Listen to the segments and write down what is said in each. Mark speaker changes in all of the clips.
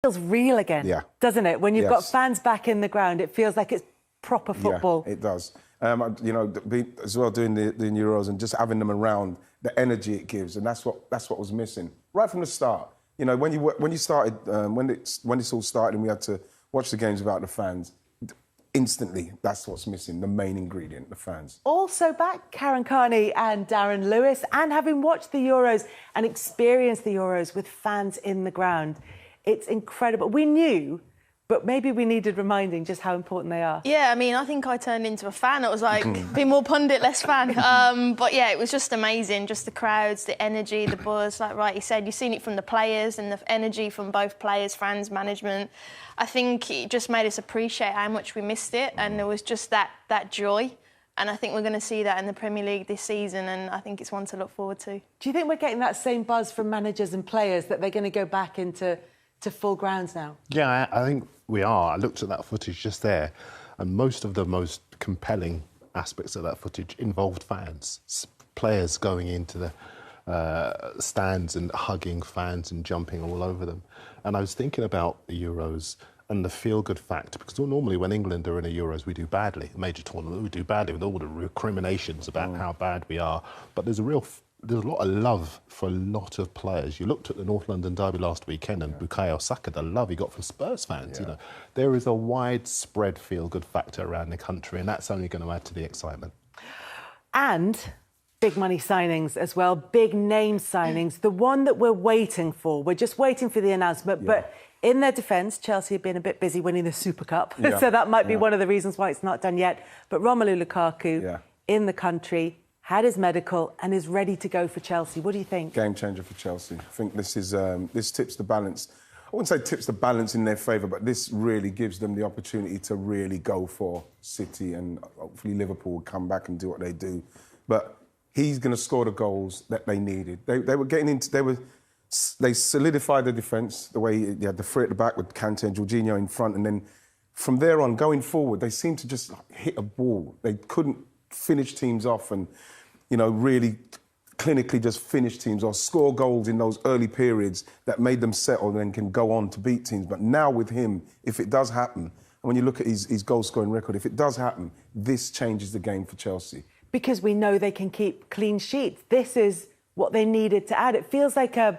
Speaker 1: Feels real again, doesn't it? When you've got fans back in the ground, it feels like it's proper football.
Speaker 2: Yeah, it does. You know, as well doing the Euros and just having them around, the energy it gives, and that's what was missing right from the start. You know, when you started, when this all started, and we had to watch the games without the fans. Instantly, that's what's missing, the main ingredient, the fans.
Speaker 1: Also back, Karen Carney and Darren Lewis, and having watched the Euros and experienced the Euros with fans in the ground, it's incredible. We knew, but maybe we needed reminding just how important they are.
Speaker 3: Yeah, I mean, I think I turned into a fan. It was like, be more pundit, less fan. But yeah, it was just amazing. Just the crowds, the energy, the buzz. Like Wright said, you've seen it from the players and the energy from both players, fans, management. I think it just made us appreciate how much we missed it. And there was just that joy. And I think we're going to see that in the Premier League this season. And I think it's one to look forward to.
Speaker 1: Do you think we're getting that same buzz from managers and players that they're going to go back into full grounds now?
Speaker 4: Yeah, I think we are. I looked at that footage just there, and most of the most compelling aspects of that footage involved fans, players going into the stands and hugging fans and jumping all over them. And I was thinking about the Euros and the feel-good factor, because normally when England are in a Euros, we do badly. A major tournament, we do badly with all the recriminations about how bad we are. But there's a lot of love for a lot of players. You looked at the North London derby last weekend and Bukayo Saka, the love he got from Spurs fans. You know, there is a widespread feel-good factor around the country, and that's only going to add to the excitement.
Speaker 1: And big money signings as well, big name signings. The one that we're waiting for, we're just waiting for the announcement, but in their defence, Chelsea have been a bit busy winning the Super Cup, so that might be one of the reasons why it's not done yet. But Romelu Lukaku in the country, had his medical and is ready to go for Chelsea. What do you think?
Speaker 2: Game changer for Chelsea. I think this is this tips the balance. I wouldn't say tips the balance in their favour, but this really gives them the opportunity to really go for City, and hopefully Liverpool will come back and do what they do. But he's going to score the goals that they needed. They were getting into. They solidified the defence the way you had the three at the back with Kante and Jorginho in front, and then from there on going forward, they seemed to just hit a ball. They couldn't finish teams off and, you know, really clinically just finish teams or score goals in those early periods that made them settle and then can go on to beat teams. But now with him, if it does happen, and when you look at his goal-scoring record, if it does happen, this changes the game for Chelsea.
Speaker 1: Because we know they can keep clean sheets. This is what they needed to add. It feels like a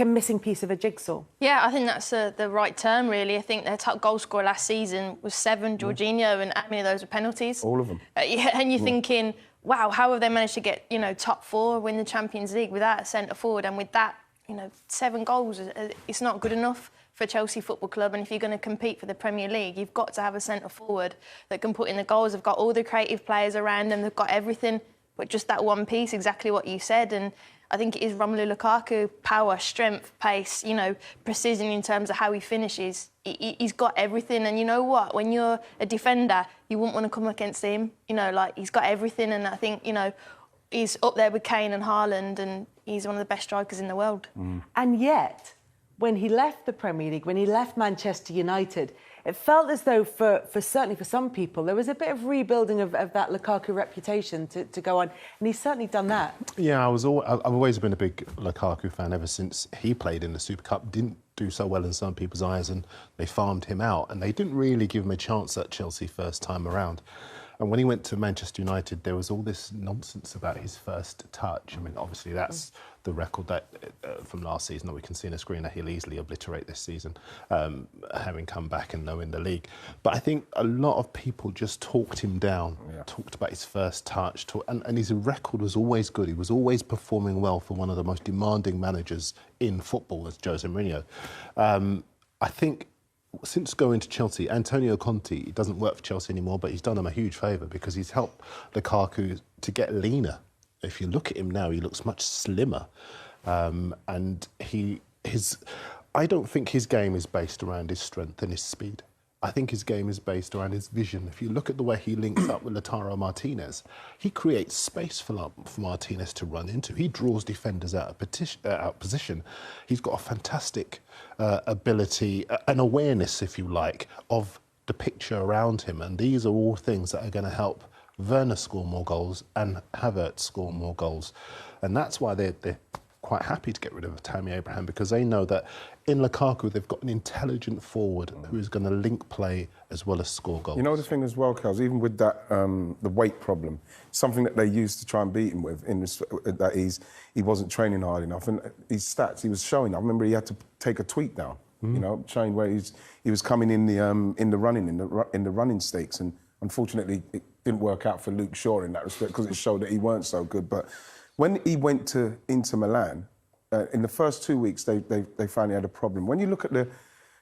Speaker 1: missing piece of a jigsaw.
Speaker 3: Yeah, I think that's the right term, really. I think their top goal scorer last season was 7, Jorginho, and how many of those were penalties?
Speaker 2: All of them.
Speaker 3: And you're thinking, wow, how have they managed to get, you know, top 4, win the Champions League without a centre forward? And with that, you know, 7 goals, it's not good enough for Chelsea Football Club. And if you're going to compete for the Premier League, you've got to have a centre forward that can put in the goals. They've got all the creative players around them. They've got everything, but just that one piece, exactly what you said. And I think it is Romelu Lukaku, power, strength, pace, you know, precision in terms of how he finishes. He's got everything. And you know what? When you're a defender, you wouldn't want to come against him. You know, like, he's got everything. And I think, you know, he's up there with Kane and Haaland, and he's one of the best strikers in the world.
Speaker 1: And yet, when he left the Premier League, when he left Manchester United, it felt as though, certainly for some people, there was a bit of rebuilding of that Lukaku reputation to go on, and he's certainly done that.
Speaker 4: Yeah, I've always been a big Lukaku fan ever since he played in the Super Cup. Didn't do so well in some people's eyes, and they farmed him out, and they didn't really give him a chance at Chelsea first time around. And when he went to Manchester United, there was all this nonsense about his first touch. I mean, obviously, that's the record that from last season that we can see on the screen that he'll easily obliterate this season, having come back and knowing the league. But I think a lot of people just talked him down, talked about his first touch, and his record was always good. He was always performing well for one of the most demanding managers in football, as Jose Mourinho. I think since going to Chelsea, Antonio Conte, he doesn't work for Chelsea anymore, but he's done him a huge favour because he's helped Lukaku to get leaner. If you look at him now, he looks much slimmer. And I don't think his game is based around his strength and his speed. I think his game is based around his vision. If you look at the way he links up with Lautaro Martinez, he creates space for Martinez to run into. He draws defenders out of position. He's got a fantastic ability, an awareness, if you like, of the picture around him. And these are all things that are going to help Werner score more goals and Havertz score more goals. And that's why they're quite happy to get rid of Tammy Abraham because they know that in Lukaku they've got an intelligent forward who is going to link play as well as score goals.
Speaker 2: You know the thing as well, Kels, even with that the weight problem, something that they used to try and beat him with, that he wasn't training hard enough, and his stats he was showing. I remember he had to take a tweet down, you know, showing where he was coming in the running stakes, and unfortunately it didn't work out for Luke Shaw in that respect because it showed that he weren't so good. But when he went to Inter Milan, in the first 2 weeks they finally had a problem. When you look at the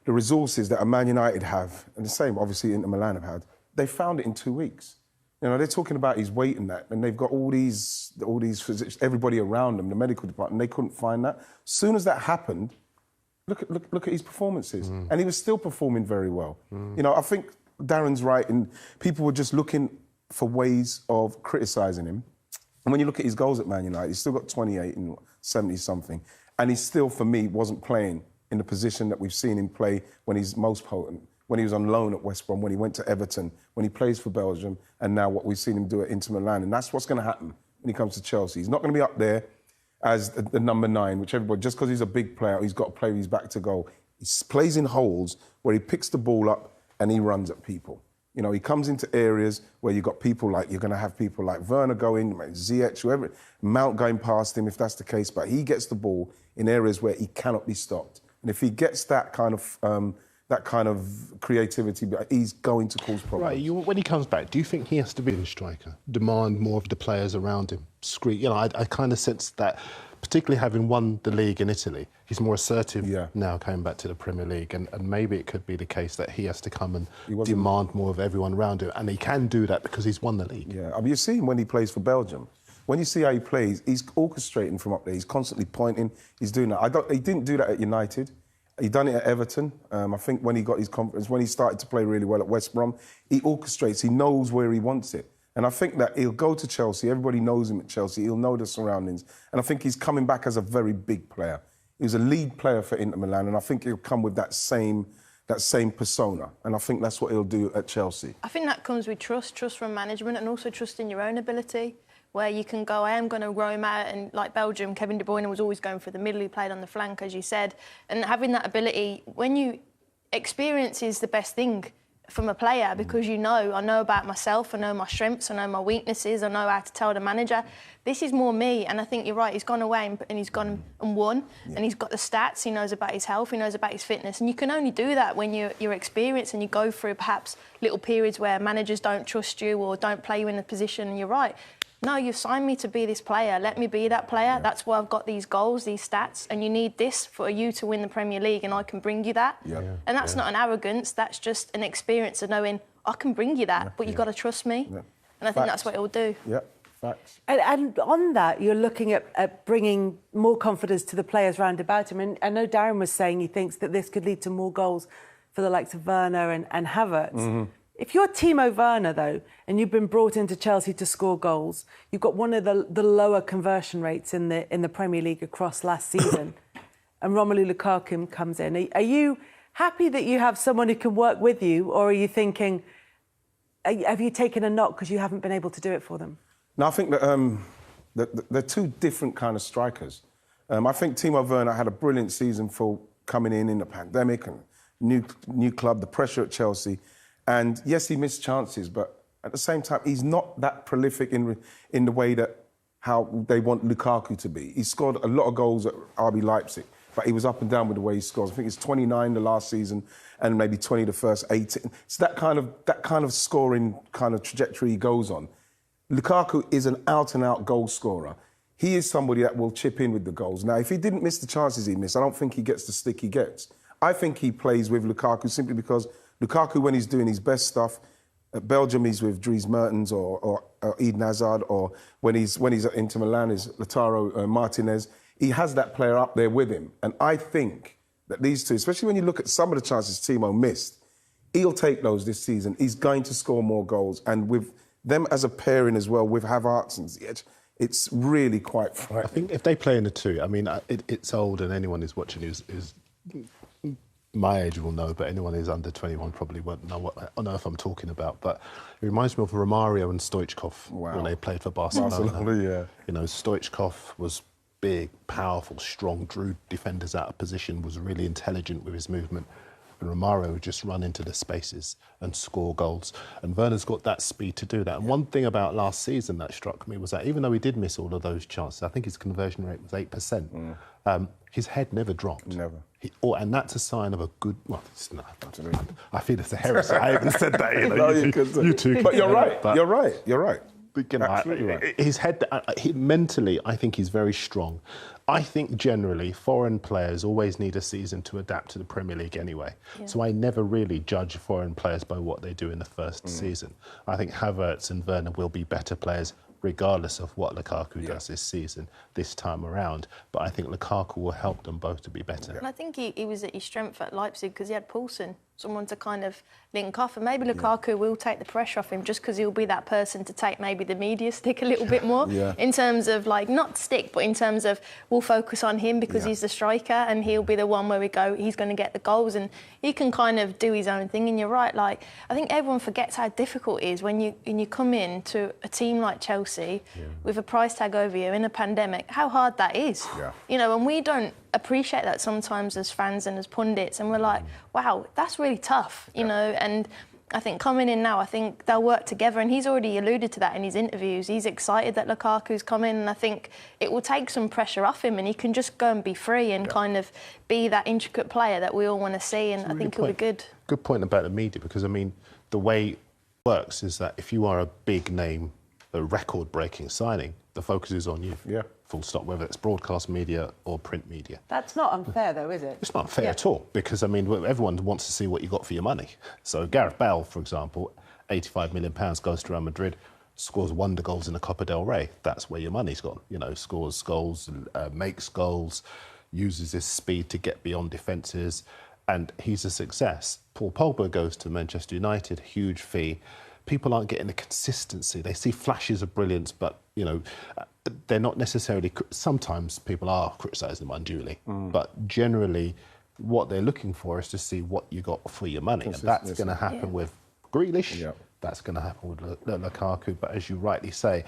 Speaker 2: resources that a Man United have, and the same obviously Inter Milan have had, they found it in 2 weeks. You know, they're talking about his weight and that, and they've got all these physicians, everybody around them, the medical department, they couldn't find that. As soon as that happened, look at his performances, and he was still performing very well. You know, I think Darren's right, and people were just looking for ways of criticising him. And when you look at his goals at Man United, he's still got 28 and 70-something, and he still, for me, wasn't playing in the position that we've seen him play when he's most potent, when he was on loan at West Brom, when he went to Everton, when he plays for Belgium, and now what we've seen him do at Inter Milan. And that's what's going to happen when he comes to Chelsea. He's not going to be up there as the number 9, which everybody, just because he's a big player, he's got to play with his back to goal. He plays in holes where he picks the ball up and he runs at people. You know, he comes into areas where you've got people like, you're going to have people like Werner going, Ziyech, whoever, Mount going past him if that's the case, but he gets the ball in areas where he cannot be stopped. And if he gets that kind of creativity, he's going to cause problems.
Speaker 4: Right, when he comes back, do you think he has to be a striker, demand more of the players around him, scream? You know, I kind of sense that, particularly having won the league in Italy, he's more assertive now coming back to the Premier League, and maybe it could be the case that he has to come and demand more of everyone around him, and he can do that because he's won the league. Yeah,
Speaker 2: I mean, you see him when he plays for Belgium. When you see how he plays, he's orchestrating from up there. He's constantly pointing. He's doing that. He didn't do that at United. He done it at Everton. I think when he got his confidence, when he started to play really well at West Brom, he orchestrates. He knows where he wants it. And I think that he'll go to Chelsea. Everybody knows him at Chelsea. He'll know the surroundings. And I think he's coming back as a very big player. He was a lead player for Inter Milan, and I think he'll come with that same persona. And I think that's what he'll do at Chelsea.
Speaker 3: I think that comes with trust from management, and also trust in your own ability, where you can go, I am going to roam out, and like Belgium, Kevin De Bruyne was always going for the middle, he played on the flank, as you said. And having that ability, when you experience is the best thing from a player, because I know about myself, I know my strengths, I know my weaknesses, I know how to tell the manager, this is more me. And I think you're right, he's gone away and he's gone and won, and he's got the stats, he knows about his health, he knows about his fitness, and you can only do that when you're experienced and you go through perhaps little periods where managers don't trust you or don't play you in a position, and you're right. No, you've signed me to be this player. Let me be that player. Yeah. That's why I've got these goals, these stats, and you need this for you to win the Premier League, and I can bring you that. Yeah. And that's not an arrogance. That's just an experience of knowing I can bring you that, but you've got to trust me. Yeah. And I think that's what it will do.
Speaker 2: Yeah, facts.
Speaker 1: And on that, you're looking at bringing more confidence to the players round about him. And I know Darren was saying he thinks that this could lead to more goals for the likes of Werner and Havertz. Mm-hmm. If you're Timo Werner, though, and you've been brought into Chelsea to score goals, you've got one of the lower conversion rates in the Premier League across last season, and Romelu Lukaku comes in. Are you happy that you have someone who can work with you, or are you thinking, have you taken a knock because you haven't been able to do it for them?
Speaker 2: No, I think that they're two different kind of strikers. I think Timo Werner had a brilliant season for coming in the pandemic and new club, the pressure at Chelsea. And yes, he missed chances, but at the same time, he's not that prolific in the way that how they want Lukaku to be. He scored a lot of goals at RB Leipzig, but he was up and down with the way he scores. I think it's 29 the last season and maybe 20 the first 18. So that kind of scoring kind of trajectory he goes on. Lukaku is an out-and-out goal scorer. He is somebody that will chip in with the goals. Now, if he didn't miss the chances he missed, I don't think he gets the stick he gets. I think he plays with Lukaku simply because Lukaku, when he's doing his best stuff, at Belgium he's with Dries Mertens or Eden Hazard, or when he's at Inter Milan is Lautaro Martinez. He has that player up there with him. And I think that these two, especially when you look at some of the chances Timo missed, he'll take those this season. He's going to score more goals. And with them as a pairing as well, with Havertz and Ziyech, it's really quite frightening.
Speaker 4: I think if they play in the two, I mean, it's old, and anyone who's watching is my age will know, but anyone who's under 21 probably won't know what on earth I'm talking about. But it reminds me of Romario and Stoichkov when they played for Barcelona.
Speaker 2: Yeah.
Speaker 4: You know, Stoichkov was big, powerful, strong, drew defenders out of position, was really intelligent with his movement. And Romario would just run into the spaces and score goals. And Werner's got that speed to do that. And one thing about last season that struck me was that even though he did miss all of those chances, I think his conversion rate was 8%, his head never dropped.
Speaker 2: Never.
Speaker 4: And that's a sign of a good... Well, I feel it's a heresy. I haven't said that. You know,
Speaker 2: No,
Speaker 4: you two.
Speaker 2: But you're right. You're right. You're right.
Speaker 4: Absolutely right. His head, mentally, I think he's very strong. I think generally foreign players always need a season to adapt to the Premier League anyway. Yeah. So I never really judge foreign players by what they do in the first season. I think Havertz and Werner will be better players regardless of what Lukaku does this season, this time around. But I think Lukaku will help them both to be better.
Speaker 3: And I think he was at his strength at Leipzig because he had Poulsen, someone to kind of link off. And maybe Lukaku will take the pressure off him just because he'll be that person to take maybe the media stick a little bit more in terms of, like, not stick, but in terms of we'll focus on him because he's the striker and he'll be the one where we go, he's going to get the goals and he can kind of do his own thing. And you're right, like, I think everyone forgets how difficult it is when you come in to a team like Chelsea with a price tag over you in a pandemic, how hard that is. You know, and we don't appreciate that sometimes as fans and as pundits, and we're like, wow, that's really tough, you know. And I think coming in now, I think they'll work together, and he's already alluded to that in his interviews. He's excited that Lukaku's coming, and I think it will take some pressure off him, and he can just go and be free and kind of be that intricate player that we all want to see, and I think he'll be good.
Speaker 4: Good point about the media, because, I mean, the way it works is that if you are a big name, a record-breaking signing, the focus is on you. Full stop, whether it's broadcast media or print media.
Speaker 1: That's not unfair, though, is it?
Speaker 4: It's not fair at all, because, I mean, everyone wants to see what you got for your money. So Gareth Bale, for example, £85 million goes to Real Madrid, scores wonder goals in the Copa del Rey. That's where your money's gone. You know, scores goals, makes goals, uses his speed to get beyond defences, and he's a success. Paul Pogba goes to Manchester United, huge fee. People aren't getting the consistency. They see flashes of brilliance, but, you know, they're not necessarily... Sometimes people are criticising them unduly, but generally what they're looking for is to see what you got for your money. And that's going to happen with Grealish. That's going to happen with Lukaku. But as you rightly say,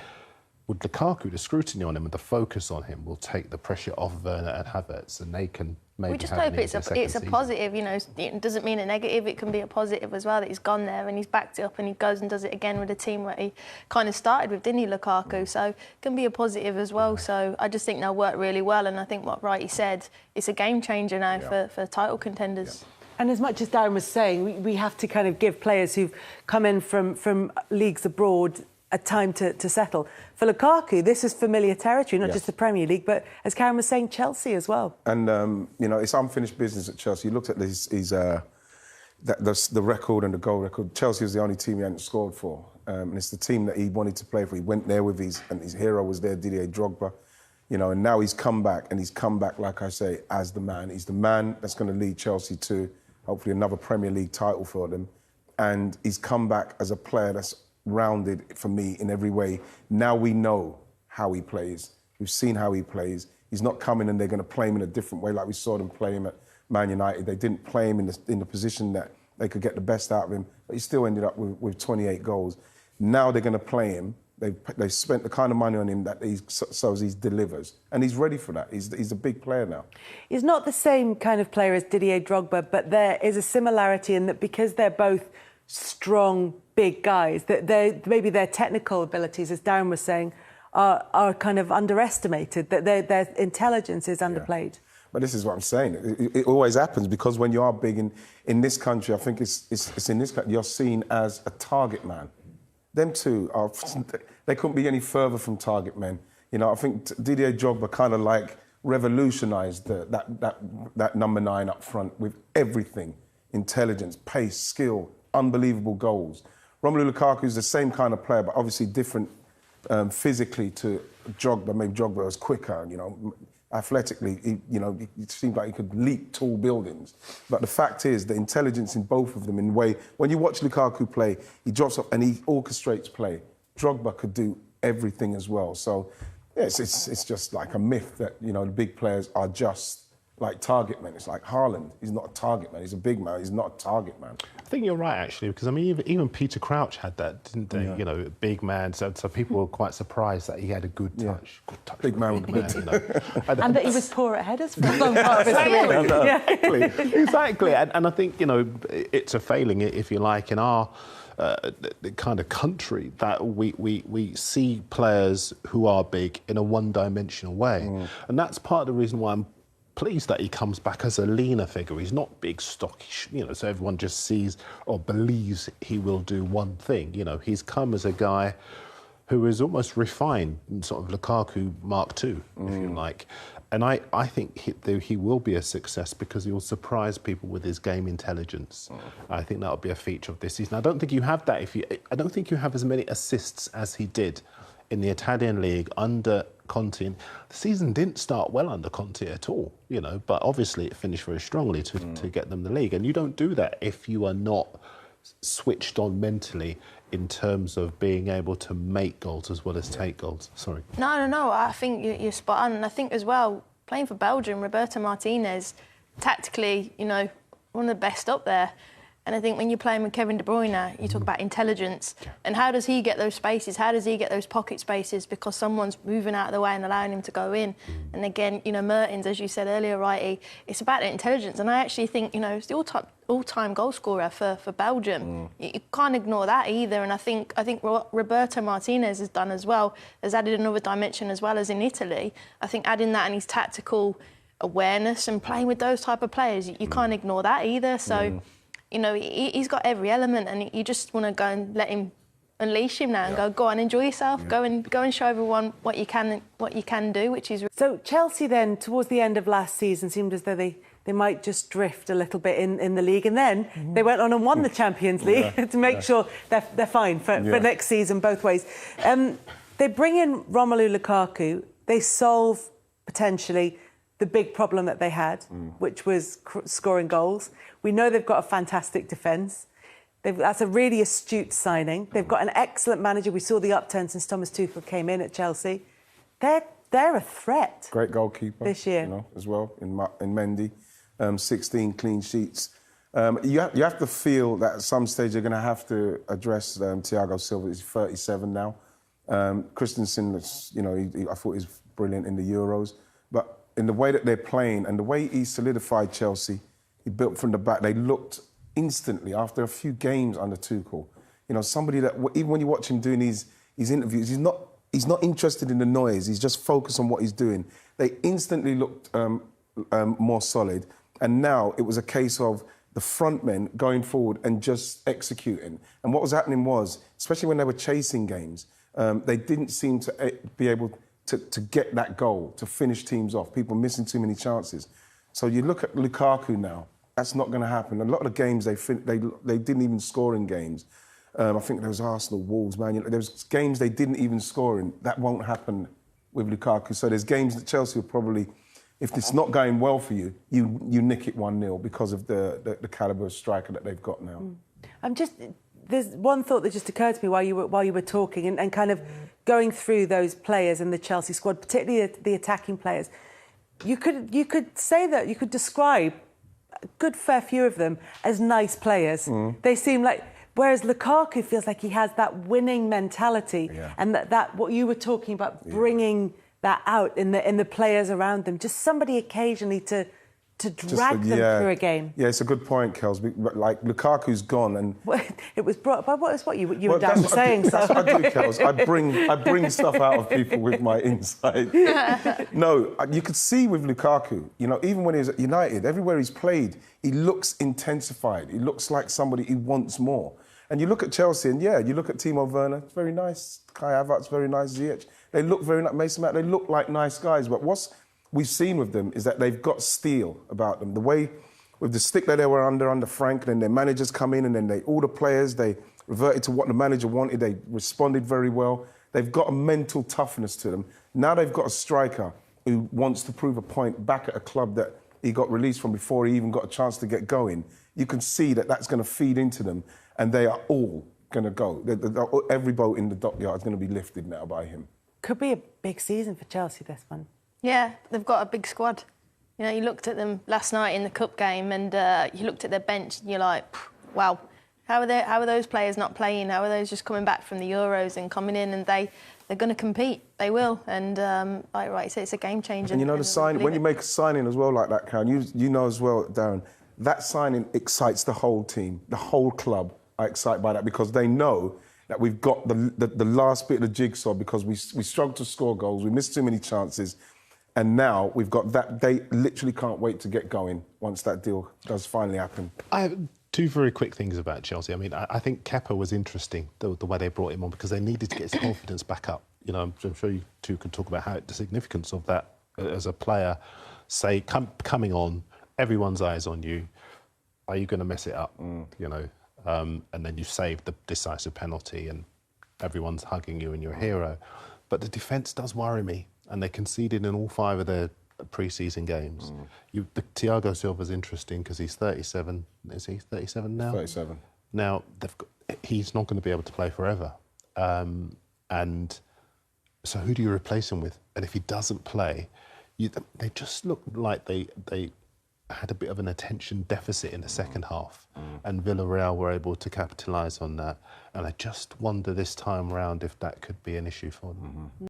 Speaker 4: with Lukaku, the scrutiny on him and the focus on him will take the pressure off Werner and Havertz, and they can maybe...
Speaker 3: We just hope it's a positive, you know. It doesn't mean a negative. It can be a positive as well, that he's gone there and he's backed it up and he goes and does it again with a team where he kind of started with, didn't he, Lukaku? So it can be a positive as well. So I just think they'll work really well, and I think what Wright said, it's a game changer now for title contenders.
Speaker 1: And as much as Darren was saying, we have to kind of give players who've come in from leagues abroad a time to settle. For Lukaku, this is familiar territory, not just the Premier League, but as Karen was saying, Chelsea as well. And,
Speaker 2: you know, it's unfinished business at Chelsea. You looked at the record and the goal record. Chelsea was the only team he hadn't scored for. And it's the team that he wanted to play for. He went there with his hero was there, Didier Drogba. You know, and now he's come back, and he's come back, like I say, as the man. He's the man that's going to lead Chelsea to, hopefully, another Premier League title for them. And he's come back as a player that's rounded for me in every way. Now we know how he plays. We've seen how he plays. He's not coming and they're going to play him in a different way like we saw them play him at Man United. They didn't play him in the position that they could get the best out of him, but he still ended up with 28 goals. Now they're going to play him. They've spent the kind of money on him that he delivers, and he's ready for that. He's a big player now.
Speaker 1: He's not the same kind of player as Didier Drogba, but there is a similarity in that because they're both strong, big guys, that maybe their technical abilities, as Darren was saying, are kind of underestimated, that their intelligence is underplayed.
Speaker 2: But this is what I'm saying. It always happens because when you are big in this country, I think it's in this country, you're seen as a target man. Them two they couldn't be any further from target men. You know, I think Didier Drogba kind of like revolutionised that number 9 up front with everything: intelligence, pace, skill, unbelievable goals. Romelu Lukaku is the same kind of player, but obviously different physically to Drogba. Maybe Drogba was quicker, you know, athletically, it seemed like he could leap tall buildings. But the fact is, the intelligence in both of them, in way, when you watch Lukaku play, he drops up and he orchestrates play. Drogba could do everything as well. So, yes, it's just like a myth that, you know, the big players are just like target men. It's like Haaland. He's not a target man. He's a big man. He's not a target man.
Speaker 4: I think you're right, actually, because I mean, even Peter Crouch had that, didn't they?
Speaker 2: Yeah.
Speaker 4: You know, big man. So people were quite surprised that he had a good touch. Good touch.
Speaker 2: Big man with a good
Speaker 4: you know.
Speaker 1: And that he was poor at headers for a long part of his career.
Speaker 4: Exactly. And I think, you know, it's a failing, if you like, in our the kind of country that we see players who are big in a one-dimensional way. And that's part of the reason why I'm pleased that he comes back as a leaner figure. He's not big, stockish, you know, so everyone just sees or believes he will do one thing. You know, he's come as a guy who is almost refined, sort of Lukaku Mark II, if you like. And I think he will be a success because he will surprise people with his game intelligence. I think that'll be a feature of this season. I don't think you have that I don't think you have as many assists as he did in the Italian league under Conte. The season didn't start well under Conte at all, you know, but obviously it finished very strongly to get them the league. And you don't do that if you are not switched on mentally in terms of being able to make goals as well as take goals. Sorry.
Speaker 3: No. I think you're spot on. And I think as well, playing for Belgium, Roberto Martinez, tactically, you know, one of the best up there. And I think when you're playing with Kevin De Bruyne, you talk about intelligence. And how does he get those spaces? How does he get those pocket spaces? Because someone's moving out of the way and allowing him to go in. And again, you know, Mertens, as you said earlier, Wrighty, it's about the intelligence. And I actually think, you know, it's the all-time goal scorer for Belgium. You can't ignore that either. And I think what Roberto Martinez has done as well, has added another dimension as well as in Italy. I think adding that and his tactical awareness and playing with those type of players, you can't ignore that either. So, you know, he's got every element, and you just want to go and let him unleash him now and go on, enjoy yourself, go and show everyone what you can do, which is.
Speaker 1: So Chelsea then, towards the end of last season, seemed as though they might just drift a little bit in the league, and then they went on and won the Champions League to make sure they're fine for next season both ways. They bring in Romelu Lukaku. They solve potentially the big problem that they had, which was scoring goals. We know they've got a fantastic defence. That's a really astute signing. They've got an excellent manager. We saw the upturn since Thomas Tuchel came in at Chelsea. They're a threat.
Speaker 2: Great goalkeeper
Speaker 1: this year,
Speaker 2: you know, as well in Mendy. 16 clean sheets. You have to feel that at some stage you're going to have to address Thiago Silva. He's 37 now. Christensen, you know, I thought he was brilliant in the Euros, but in the way that they're playing and the way he solidified Chelsea, he built from the back. They looked instantly after a few games under Tuchel. You know, somebody that even when you watch him doing his interviews, he's not interested in the noise. He's just focused on what he's doing. They instantly looked more solid. And now it was a case of the front men going forward and just executing. And what was happening was, especially when they were chasing games, they didn't seem to be able to get that goal, to finish teams off. People missing too many chances. So you look at Lukaku now, that's not going to happen. A lot of the games they didn't even score in games. I think there was Arsenal, Wolves, Man United. There was games they didn't even score in. That won't happen with Lukaku. So there's games that Chelsea will probably, if it's not going well for you, you nick it 1-0 because of the calibre of striker that they've got now.
Speaker 1: There's one thought that just occurred to me while you were talking and kind of going through those players in the Chelsea squad, particularly the attacking players. You could say that, you could describe a good fair few of them as nice players. They seem like, whereas Lukaku feels like he has that winning mentality and that what you were talking about, bringing that out in the players around them, just somebody occasionally to drag them through a game.
Speaker 2: Yeah, it's a good point, Kels. Like, Lukaku's gone and...
Speaker 1: Well, it was brought by what you were down saying.
Speaker 2: That's what I do, Kels. I bring stuff out of people with my insight. No, you could see with Lukaku, you know, even when he was at United, everywhere he's played, he looks intensified. He looks like somebody who wants more. And you look at Chelsea and, you look at Timo Werner, very nice. Kai Havertz, very nice. Ziyech. They look very nice. Mason Mount, they look like nice guys. But what's we've seen with them is that they've got steel about them. The way, with the stick that they were under Frank, and then their managers come in and then all the players, they reverted to what the manager wanted. They responded very well. They've got a mental toughness to them. Now they've got a striker who wants to prove a point back at a club that he got released from before he even got a chance to get going. You can see that that's going to feed into them, and they are all going to go. Every boat in the dockyard is going to be lifted now by him.
Speaker 1: Could be a big season for Chelsea, this one.
Speaker 3: Yeah, they've got a big squad. You know, you looked at them last night in the cup game, and you looked at their bench, and you're like, wow, how are those players not playing? How are those just coming back from the Euros and coming in, and they're going to compete? They will, and like Wright said, it's a game changer.
Speaker 2: And you know the sign when you make a signing as well like that, Karen. You know as well, Darren. That signing excites the whole team, the whole club are excited by that because they know that we've got the last bit of the jigsaw because we struggled to score goals, we missed too many chances. And now we've got that. They literally can't wait to get going once that deal does finally happen.
Speaker 4: I have two very quick things about Chelsea. I mean, I think Kepa was interesting, the way they brought him on, because they needed to get his confidence back up. You know, I'm sure you two could talk about the significance of that as a player. Say, coming on, everyone's eyes on you. Are you going to mess it up? You know, and then you saved the decisive penalty and everyone's hugging you and you're a hero. But the defence does worry me. And they conceded in all 5 of their pre-season games. The Thiago Silva's interesting because he's 37. Is he 37 now?
Speaker 2: 37.
Speaker 4: Now, he's not going to be able to play forever. And so who do you replace him with? And if he doesn't play, they just look like they had a bit of an attention deficit in the second half. And Villarreal were able to capitalise on that. And I just wonder this time round if that could be an issue for them.